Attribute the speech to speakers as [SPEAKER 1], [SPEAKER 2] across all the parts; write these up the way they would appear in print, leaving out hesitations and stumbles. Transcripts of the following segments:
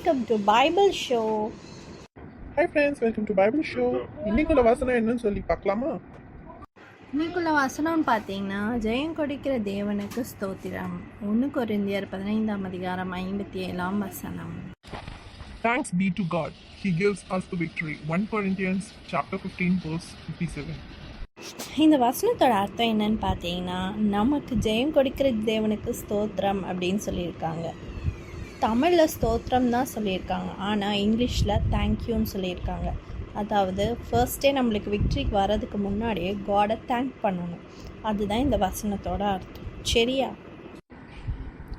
[SPEAKER 1] welcome to Bible Show.
[SPEAKER 2] Hi friends, welcome to Bible show. இன்னைக்குள்ள வசனம் என்னன்னு சொல்லி பார்க்கலாமா?
[SPEAKER 1] இன்னைக்குள்ள வசனம்னு பார்த்தீங்கன்னா, ஜெயம் கொடுக்கிற தேவனுக்கு ஸ்தோத்திரம். 1 கொரிந்தியர் 15:57
[SPEAKER 2] Thanks be to God. He gives us the victory. 1 Corinthians chapter 15 verse 57.
[SPEAKER 1] இந்த வசனத்தோட அர்த்தம் என்னன்னு பார்த்தீங்கன்னா, நமக்கு ஜெயம் கொடுக்கிற தேவனுக்கு ஸ்தோத்திரம் அப்படின்னு சொல்லியிருக்காங்க. தமிழில் ஸ்தோத்திரம் தான் சொல்லியிருக்காங்க, ஆனால் இங்கிலீஷில் தேங்க்யூன்னு சொல்லியிருக்காங்க. அதாவது ஃபர்ஸ்டே நம்மளுக்கு விக்ட்ரிக்கு வர்றதுக்கு முன்னாடியே காடை தேங்க் பண்ணணும். அதுதான் இந்த வசனத்தோட அர்த்தம். சரியா?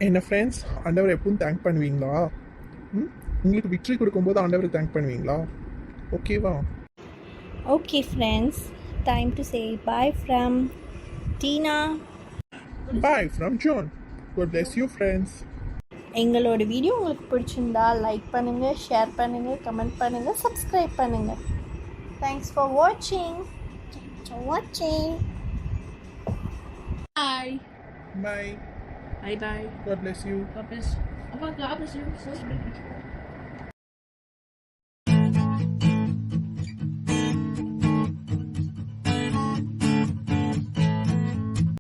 [SPEAKER 2] என்ன ஃப்ரெண்ட்ஸ், ஆண்டவர் எப்பவும் தேங்க் பண்ணுவீங்களா? உங்களுக்கு விக்ட்ரி கொடுக்கும்போது ஆண்டவருக்கு தேங்க் பண்ணுவீங்களா? ஓகேவா?
[SPEAKER 1] Okay friends, time to say bye from Tina.
[SPEAKER 2] Bye from John. God bless you friends.
[SPEAKER 1] எங்களோட வீடியோ உங்களுக்கு பிடிச்சிருந்தா லைக் பண்ணுங்கள், ஷேர் பண்ணுங்கள், கமெண்ட் பண்ணுங்கள், சப்ஸ்கிரைப் பண்ணுங்கள். தேங்க்ஸ் ஃபார் வாட்சிங்.
[SPEAKER 3] Bye.
[SPEAKER 2] Bye.
[SPEAKER 3] Bye bye.
[SPEAKER 2] God bless you.
[SPEAKER 3] God bless. Oh my God, bless you.